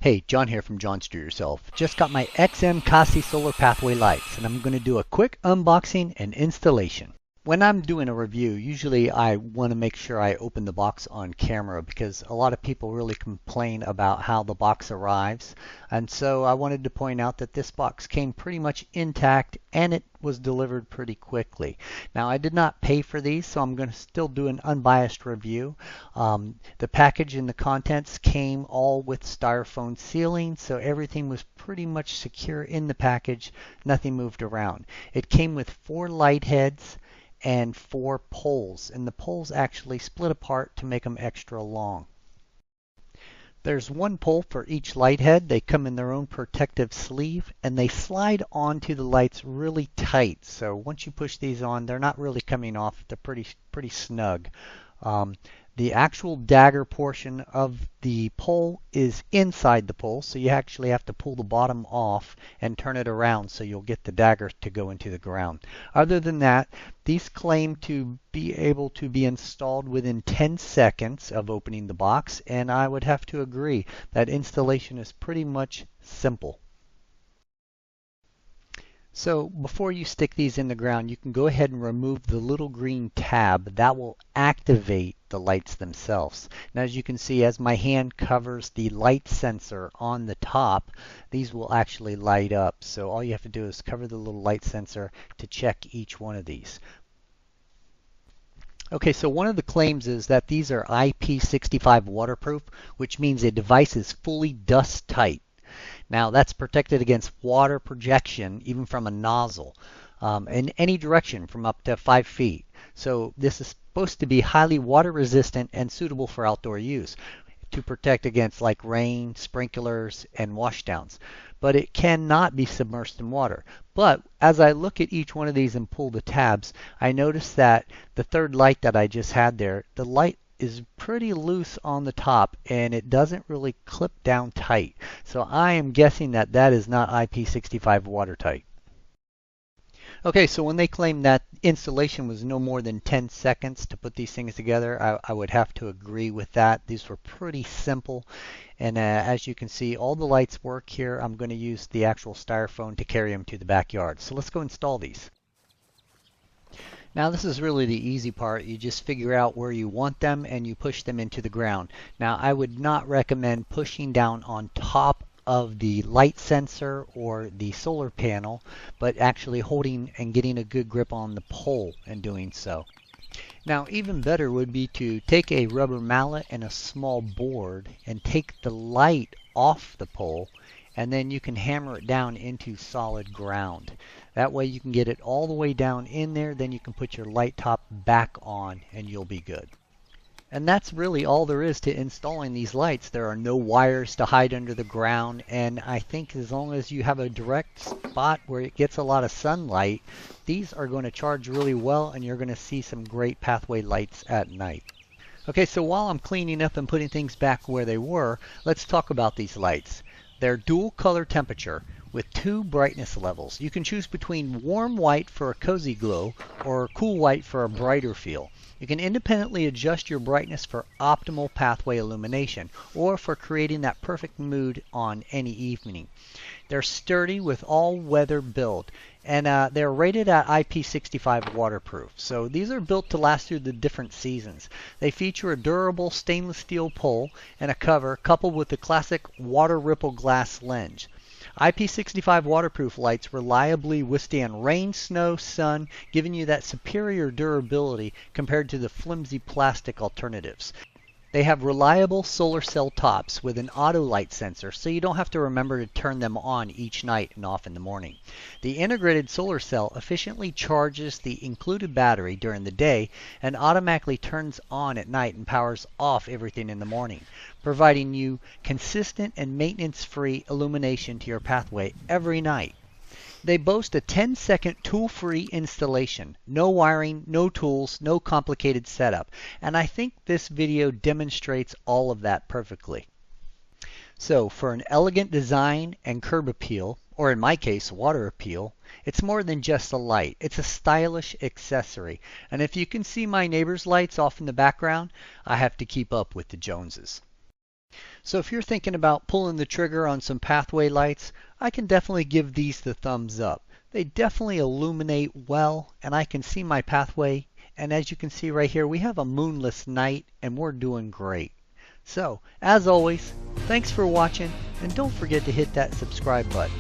Hey, John here from John's Do Yourself. Just got my XMCOSY solar pathway lights, and I'm going to do a quick unboxing and installation. When I'm doing a review, usually I want to make sure I open the box on camera because a lot of people really complain about how the box arrives. And so I wanted to point out that this box came pretty much intact and it was delivered pretty quickly. Now I did not pay for these, so I'm going to still do an unbiased review. The package and the contents came all with styrofoam sealing, so everything was pretty much secure in the package. Nothing moved around. It came with 4 light heads and 4 poles, and the poles actually split apart to make them extra long. There's 1 pole for each light head. They come in their own protective sleeve and they slide onto the lights really tight. So once you push these on, they're not really coming off. They're pretty snug. The actual dagger portion of the pole is inside the pole, so you actually have to pull the bottom off and turn it around so you'll get the dagger to go into the ground. Other than that, these claim to be able to be installed within 10 seconds of opening the box, and I would have to agree that installation is pretty much simple. So before you stick these in the ground, you can go ahead and remove the little green tab. That will activate the lights themselves. Now as you can see, as my hand covers the light sensor on the top, these will actually light up. So all you have to do is cover the little light sensor to check each one of these. Okay, so one of the claims is that these are IP65 waterproof, which means a device is fully dust tight. Now that's protected against water projection even from a nozzle in any direction from up to 5 feet. So this is supposed to be highly water resistant and suitable for outdoor use to protect against like rain, sprinklers, and washdowns. But it cannot be submerged in water. But as I look at each one of these and pull the tabs, I notice that the third light that I just had there, the light is pretty loose on the top and it doesn't really clip down tight. So I am guessing that that is not IP65 watertight. Okay, so when they claim that installation was no more than 10 seconds to put these things together, I would have to agree with that. These were pretty simple. And as you can see, all the lights work here. I'm going to use the actual styrofoam to carry them to the backyard. So let's go install these. Now this is really the easy part. You just figure out where you want them and you push them into the ground. Now I would not recommend pushing down on top of the light sensor or the solar panel, but actually holding and getting a good grip on the pole and doing so. Now even better would be to take a rubber mallet and a small board and take the light off the pole, and then you can hammer it down into solid ground. That way you can get it all the way down in there, then you can put your light top back on and you'll be good. And that's really all there is to installing these lights. There are no wires to hide under the ground, and I think as long as you have a direct spot where it gets a lot of sunlight, these are going to charge really well and you're going to see some great pathway lights at night. Okay, so while I'm cleaning up and putting things back where they were, let's talk about these lights. They're dual color temperature with 2 brightness levels. You can choose between warm white for a cozy glow or cool white for a brighter feel. You can independently adjust your brightness for optimal pathway illumination or for creating that perfect mood on any evening. They're sturdy with all-weather build, and they're rated at IP65 waterproof. So these are built to last through the different seasons. They feature a durable stainless steel pole and a cover coupled with the classic water ripple glass lens. IP65 waterproof lights reliably withstand rain, snow, sun, giving you that superior durability compared to the flimsy plastic alternatives. They have reliable solar cell tops with an auto light sensor, so you don't have to remember to turn them on each night and off in the morning. The integrated solar cell efficiently charges the included battery during the day and automatically turns on at night and powers off everything in the morning, providing you consistent and maintenance-free illumination to your pathway every night. They boast a 10-second tool-free installation. No wiring, no tools, no complicated setup. And I think this video demonstrates all of that perfectly. So for an elegant design and curb appeal, or in my case, water appeal, it's more than just a light. It's a stylish accessory. And if you can see my neighbor's lights off in the background, I have to keep up with the Joneses. So if you're thinking about pulling the trigger on some pathway lights, I can definitely give these the thumbs up. They definitely illuminate well, and I can see my pathway. And as you can see right here, we have a moonless night, and we're doing great. So, as always, thanks for watching, and don't forget to hit that subscribe button.